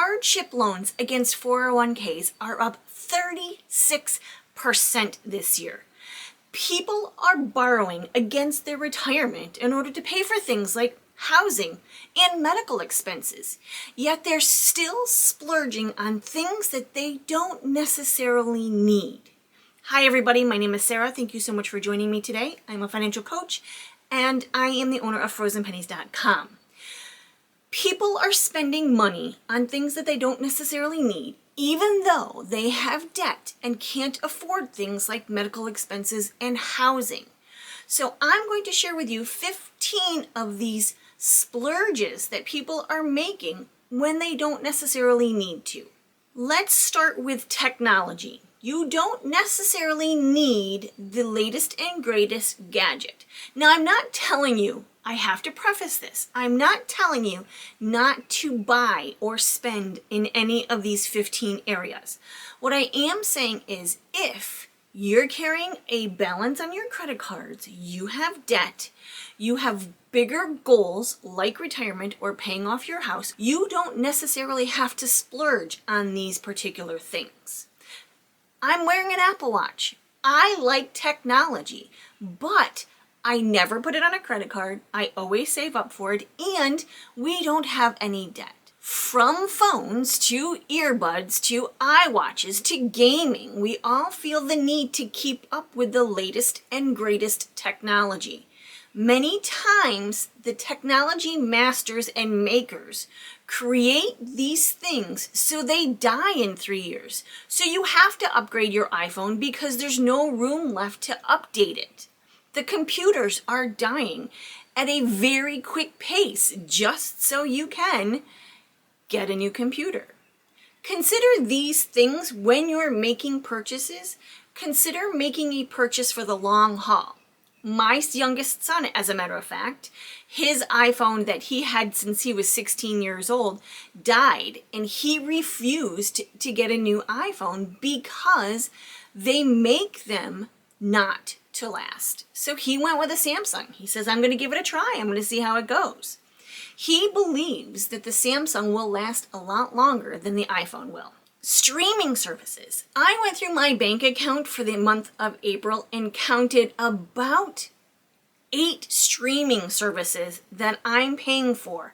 hardship loans against 401ks are up 36% this year. People are borrowing against their retirement in order to pay for things like housing and medical expenses, yet they're still splurging on things that they don't necessarily need. Hi everybody, my name is Sarah. Thank you so much for joining me today. I'm a financial coach and I am the owner of frozenpennies.com. People are spending money on things that they don't necessarily need, even though they have debt and can't afford things like medical expenses and housing. So I'm going to share with you 15 of these splurges that people are making when they don't necessarily need to. Let's start with technology. You don't necessarily need the latest and greatest gadget. Now, I'm not telling you, I have to preface this, I'm not telling you not to buy or spend in any of these 15 areas. What I am saying is if you're carrying a balance on your credit cards, you have debt, you have bigger goals like retirement or paying off your house, you don't necessarily have to splurge on these particular things. I'm wearing an Apple Watch. I like technology, but I never put it on a credit card. I always save up for it, and we don't have any debt. From phones to earbuds to iWatches to gaming, we all feel the need to keep up with the latest and greatest technology. Many times, the technology masters and makers create these things so they die in 3 years. So you have to upgrade your iPhone because there's no room left to update it. The computers are dying at a very quick pace just so you can get a new computer. Consider these things when you're making purchases. Consider making a purchase for the long haul. My youngest son, as a matter of fact, his iPhone that he had since he was 16 years old died, and he refused to get a new iPhone because they make them not to last. So he went with a Samsung. He says, I'm going to give it a try. I'm going to see how it goes. He believes that the Samsung will last a lot longer than the iPhone will. Streaming services. I went through my bank account for the month of April and counted about 8 streaming services that I'm paying for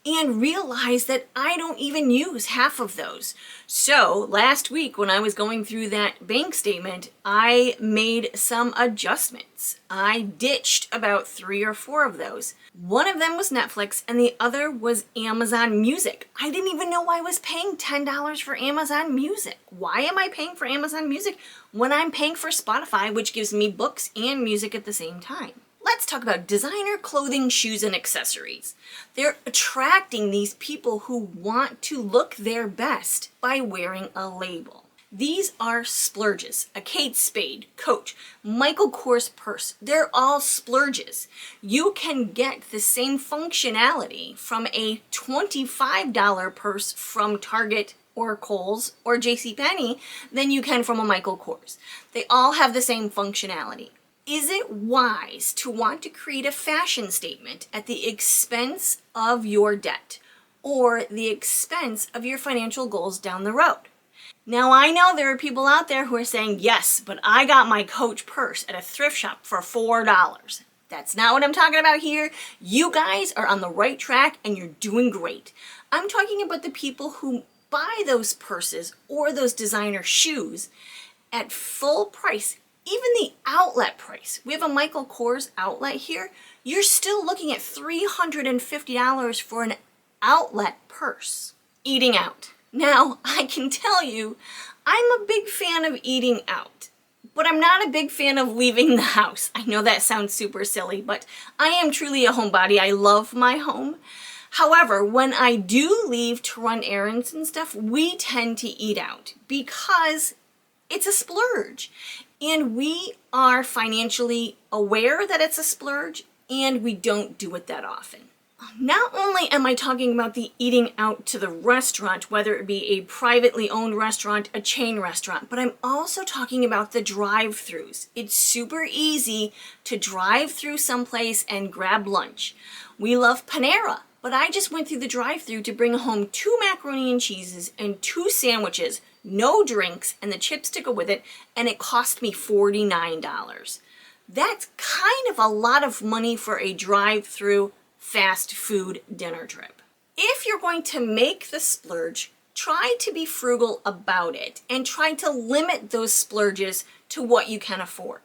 and realized that I don't even use half of those. So last week when I was going through that bank statement, I made some adjustments. I ditched about 3 or 4 of those. One of them was Netflix and the other was Amazon Music. I didn't even know I was paying $10 for Amazon Music. Why am I paying for Amazon Music when I'm paying for Spotify, which gives me books and music at the same time? Let's talk about designer clothing, shoes, and accessories. They're attracting these people who want to look their best by wearing a label. These are splurges. A Kate Spade, Coach, Michael Kors purse. They're all splurges. You can get the same functionality from a $25 purse from Target or Kohl's or JCPenney than you can from a Michael Kors. They all have the same functionality. Is it wise to want to create a fashion statement at the expense of your debt or the expense of your financial goals down the road? Now, I know there are people out there who are saying, yes, but I got my Coach purse at a thrift shop for $4. That's not what I'm talking about here. You guys are on the right track and you're doing great. I'm talking about the people who buy those purses or those designer shoes at full price. Even the outlet price. We have a Michael Kors outlet here. You're still looking at $350 for an outlet purse. Eating out. Now, I can tell you, I'm a big fan of eating out, but I'm not a big fan of leaving the house. I know that sounds super silly, but I am truly a homebody. I love my home. However, when I do leave to run errands and stuff, we tend to eat out because it's a splurge. And we are financially aware that it's a splurge, and we don't do it that often. Not only am I talking about the eating out to the restaurant, whether it be a privately owned restaurant, a chain restaurant, but I'm also talking about the drive-thrus. It's super easy to drive through someplace and grab lunch. We love Panera. but I just went through the drive-thru to bring home 2 macaroni and cheeses and 2 sandwiches, no drinks, and the chips to go with it, and it cost me $49. That's kind of a lot of money for a drive-thru fast food dinner trip. If you're going to make the splurge, try to be frugal about it and try to limit those splurges to what you can afford.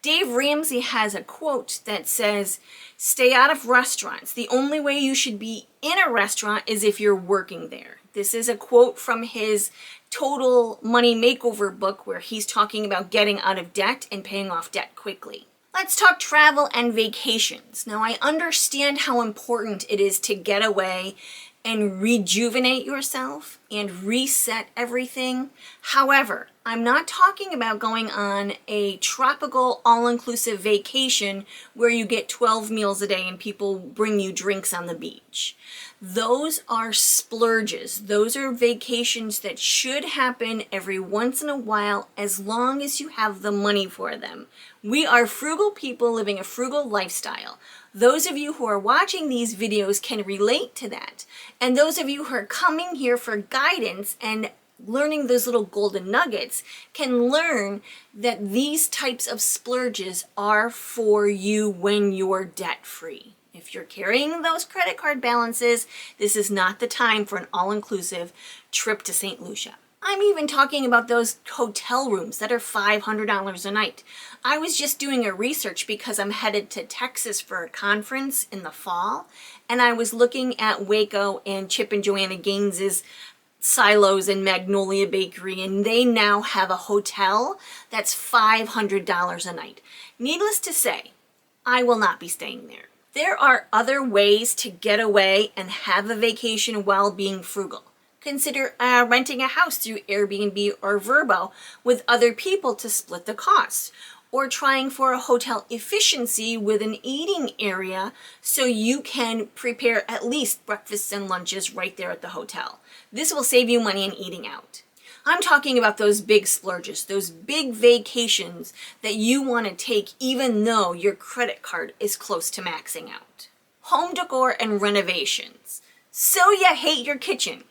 Dave Ramsey has a quote that says, "Stay out of restaurants. The only way you should be in a restaurant is if you're working there." This is a quote from his Total Money Makeover book where he's talking about getting out of debt and paying off debt quickly. Let's talk travel and vacations. Now, I understand how important it is to get away and rejuvenate yourself and reset everything. However, I'm not talking about going on a tropical all-inclusive vacation where you get 12 meals a day and people bring you drinks on the beach. Those are splurges. Those are vacations that should happen every once in a while as long as you have the money for them. We are frugal people living a frugal lifestyle. Those of you who are watching these videos can relate to that. And those of you who are coming here for guidance and learning those little golden nuggets can learn that these types of splurges are for you when you're debt-free. If you're carrying those credit card balances, this is not the time for an all-inclusive trip to St. Lucia. I'm even talking about those hotel rooms that are $500 a night. I was just doing a research because I'm headed to Texas for a conference in the fall, and I was looking at Waco and Chip and Joanna Gaines's Silos and Magnolia Bakery, and they now have a hotel that's $500 a night. Needless to say, I will not be staying there. There are other ways to get away and have a vacation while being frugal. Consider renting a house through Airbnb or Vrbo with other people to split the costs, or trying for a hotel efficiency with an eating area so you can prepare at least breakfasts and lunches right there at the hotel. This will save you money in eating out. I'm talking about those big splurges, those big vacations that you want to take even though your credit card is close to maxing out. Home decor and renovations. So you hate your kitchen.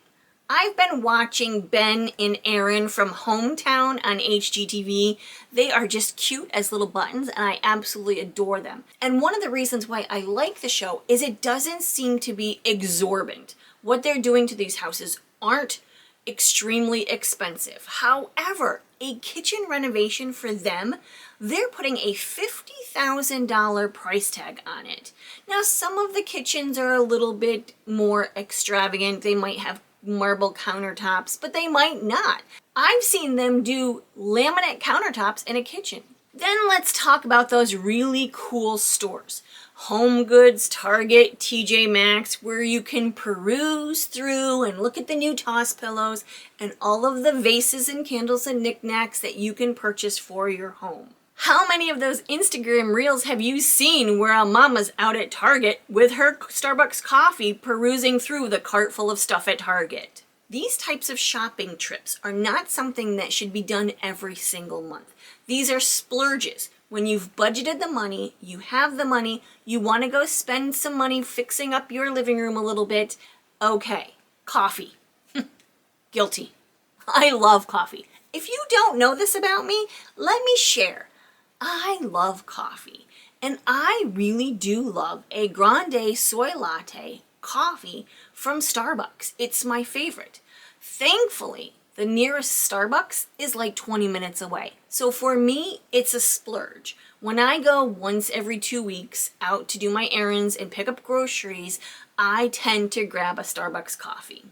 I've been watching Ben and Aaron from Hometown on HGTV. They are just cute as little buttons and I absolutely adore them. And one of the reasons why I like the show is it doesn't seem to be exorbitant. What they're doing to these houses aren't extremely expensive. However, a kitchen renovation for them, they're putting a $50,000 price tag on it. Now, some of the kitchens are a little bit more extravagant. They might have marble countertops, but they might not. I've seen them do laminate countertops in a kitchen. Then let's talk about those really cool stores. Home Goods, Target, TJ Maxx, where you can peruse through and look at the new toss pillows and all of the vases and candles and knickknacks that you can purchase for your home. How many of those Instagram reels have you seen where a mama's out at Target with her Starbucks coffee perusing through the cart full of stuff at Target? These types of shopping trips are not something that should be done every single month. These are splurges. When you've budgeted the money, you have the money, you want to go spend some money fixing up your living room a little bit. Okay, coffee. Guilty. I love coffee. If you don't know this about me, let me share. I love coffee, and I really do love a grande soy latte coffee from Starbucks. It's my favorite. Thankfully, the nearest Starbucks is like 20 minutes away. So for me, it's a splurge. When I go once every 2 weeks out to do my errands and pick up groceries, I tend to grab a Starbucks coffee.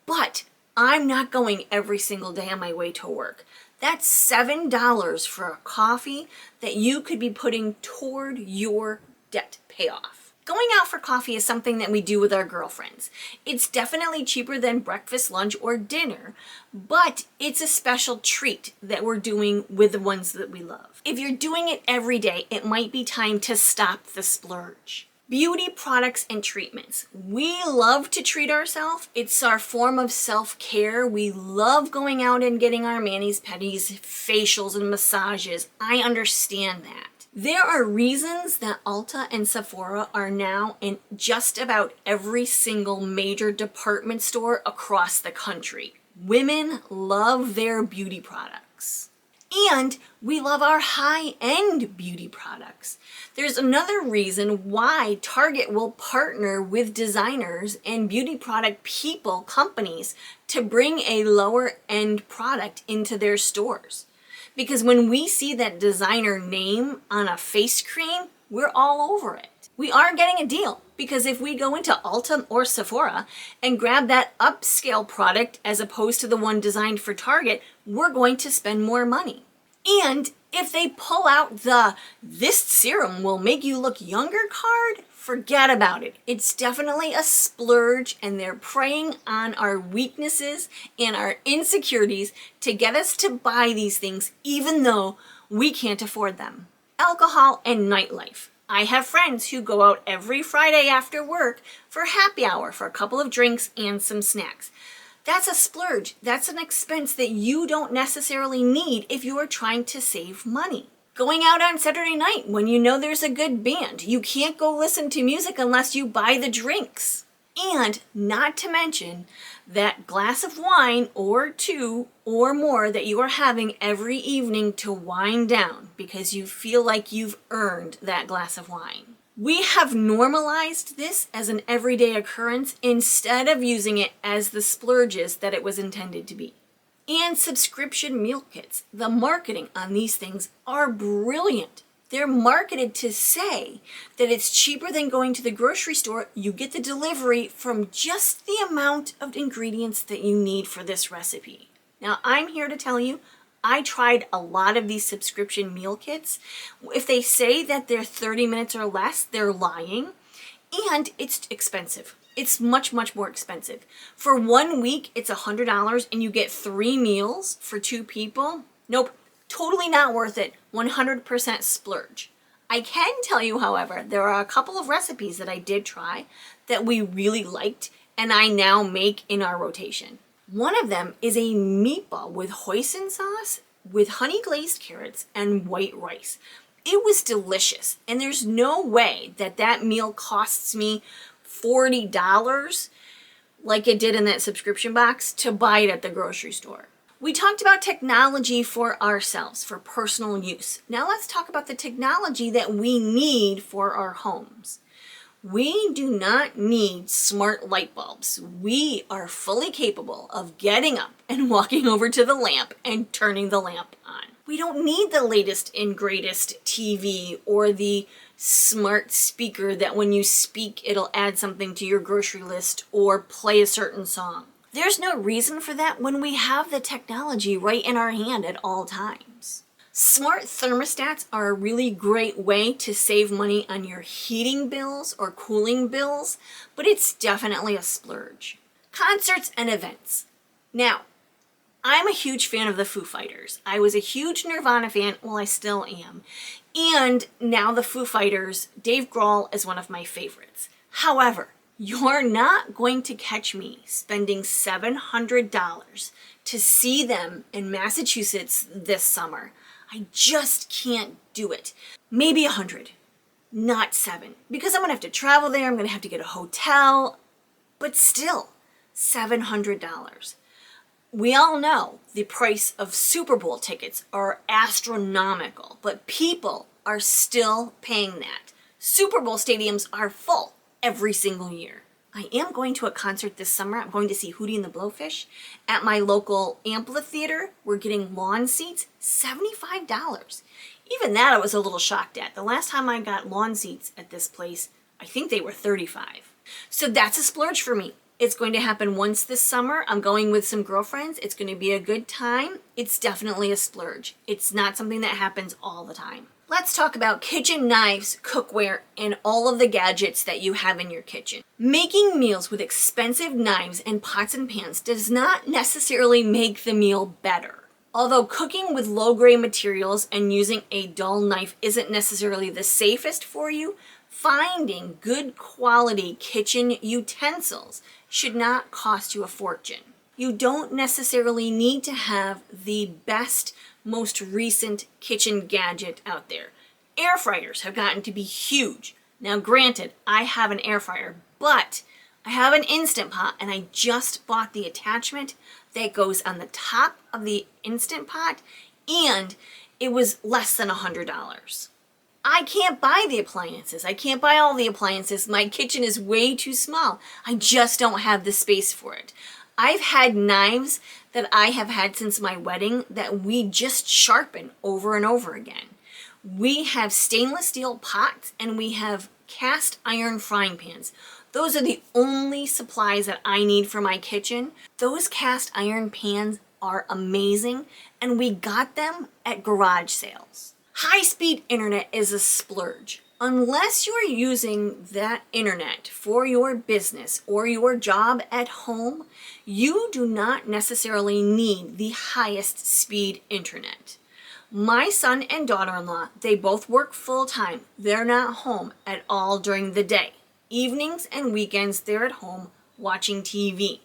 But I'm not going every single day on my way to work. That's $7 for a coffee that you could be putting toward your debt payoff. Going out for coffee is something that we do with our girlfriends. It's definitely cheaper than breakfast, lunch, or dinner, but it's a special treat that we're doing with the ones that we love. If you're doing it every day, it might be time to stop the splurge. Beauty products and treatments. We love to treat ourselves. It's our form of self-care. We love going out and getting our manis, pedis, facials, and massages. I understand that. There are reasons that Ulta and Sephora are now in just about every single major department store across the country. Women love their beauty products. And we love our high-end beauty products. There's another reason why Target will partner with designers and beauty product people, companies, to bring a lower-end product into their stores. Because when we see that designer name on a face cream, we're all over it. We are getting a deal, because if we go into Ulta or Sephora and grab that upscale product as opposed to the one designed for Target, we're going to spend more money. And if they pull out the "this serum will make you look younger" card, forget about it. It's definitely a splurge, and they're preying on our weaknesses and our insecurities to get us to buy these things even though we can't afford them. Alcohol and nightlife. I have friends who go out every Friday after work for happy hour for a couple of drinks and some snacks. That's a splurge. That's an expense that you don't necessarily need if you are trying to save money. Going out on Saturday night when you know there's a good band. You can't go listen to music unless you buy the drinks. And not to mention that glass of wine or two or more that you are having every evening to wind down because you feel like you've earned that glass of wine. We have normalized this as an everyday occurrence instead of using it as the splurges that it was intended to be. And subscription meal kits. The marketing on these things are brilliant. They're marketed to say that it's cheaper than going to the grocery store. You get the delivery from just the amount of ingredients that you need for this recipe. Now, I'm here to tell you, I tried a lot of these subscription meal kits. If they say that they're 30 minutes or less, they're lying. And it's expensive. It's much, much more expensive. For 1 week, it's $100 and you get 3 meals for 2 people. Nope, totally not worth it. 100% splurge. I can tell you, however, there are a couple of recipes that I did try that we really liked and I now make in our rotation. One of them is a meatball with hoisin sauce with honey glazed carrots and white rice. It was delicious, and there's no way that that meal costs me $40 like it did in that subscription box to buy it at the grocery store. We talked about technology for ourselves, for personal use. Now let's talk about the technology that we need for our homes. We do not need smart light bulbs. We are fully capable of getting up and walking over to the lamp and turning the lamp on. We don't need the latest and greatest TV or the smart speaker that when you speak, it'll add something to your grocery list or play a certain song. There's no reason for that when we have the technology right in our hand at all times. Smart thermostats are a really great way to save money on your heating bills or cooling bills, but it's definitely a splurge. Concerts and events. Now, I'm a huge fan of the Foo Fighters. I was a huge Nirvana fan, well, I still am. And now the Foo Fighters, Dave Grohl is one of my favorites. However, you're not going to catch me spending $700 to see them in Massachusetts this summer. I just can't do it. Maybe 100, not 7, because I'm gonna have to travel there, I'm gonna have to get a hotel, but still, $700. We all know the price of Super Bowl tickets are astronomical, but people are still paying that. Super Bowl stadiums are full every single year. I am going to a concert this summer. I'm going to see Hootie and the Blowfish at my local amphitheater. We're getting lawn seats, $75. Even that I was a little shocked at. The last time I got lawn seats at this place, I think they were $35. So that's a splurge for me. It's going to happen once this summer. I'm going with some girlfriends. It's going to be a good time. It's definitely a splurge. It's not something that happens all the time. Let's talk about kitchen knives, cookware, and all of the gadgets that you have in your kitchen. Making meals with expensive knives and pots and pans does not necessarily make the meal better. Although cooking with low-grade materials and using a dull knife isn't necessarily the safest for you, finding good quality kitchen utensils should not cost you a fortune. You don't necessarily need to have the best, most recent kitchen gadget out there. Air fryers have gotten to be huge. Now granted, I have an air fryer, but I have an Instant Pot and I just bought the attachment that goes on the top of the Instant Pot, and it was less than $100. I can't buy the appliances. I can't buy all the appliances. My kitchen is way too small. I just don't have the space for it. I've had knives that I have had since my wedding that we just sharpen over and over again. We have stainless steel pots and we have cast iron frying pans. Those are the only supplies that I need for my kitchen. Those cast iron pans are amazing, and we got them at garage sales. High-speed internet is a splurge. Unless you're using that internet for your business or your job at home, you do not necessarily need the highest speed internet. My son and daughter-in-law, they both work full-time. They're not home at all during the day. Evenings and weekends, they're at home watching TV.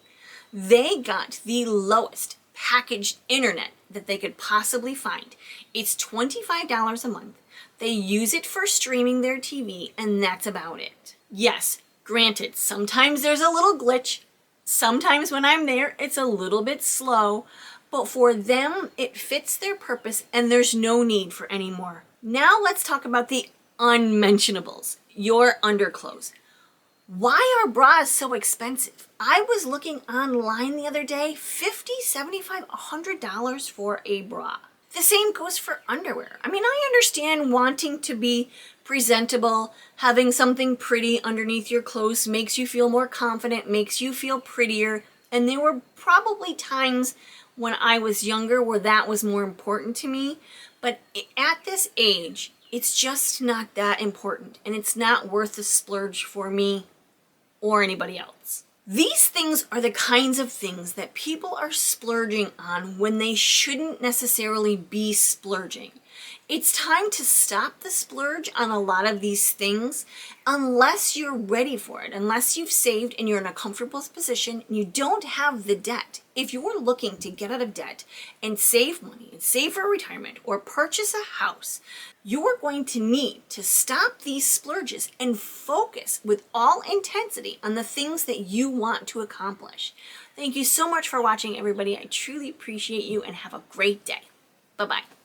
They got the lowest packaged internet that they could possibly find. It's $25 a month. They use it for streaming their TV, and that's about it. Yes, granted, sometimes there's a little glitch. Sometimes when I'm there, it's a little bit slow, but for them, it fits their purpose and there's no need for any more. Now let's talk about the unmentionables, your underclothes. Why are bras so expensive? I was looking online the other day, $50, $75, $100 for a bra. The same goes for underwear. I mean, I understand wanting to be presentable, having something pretty underneath your clothes makes you feel more confident, makes you feel prettier, and there were probably times when I was younger where that was more important to me, but at this age, it's just not that important, and it's not worth the splurge for me or anybody else. These things are the kinds of things that people are splurging on when they shouldn't necessarily be splurging. It's time to stop the splurge on a lot of these things unless you're ready for it, unless you've saved and you're in a comfortable position and you don't have the debt. If you're looking to get out of debt and save money and save for retirement or purchase a house, you're going to need to stop these splurges and focus with all intensity on the things that you want to accomplish. Thank you so much for watching, everybody. I truly appreciate you and have a great day. Bye-bye.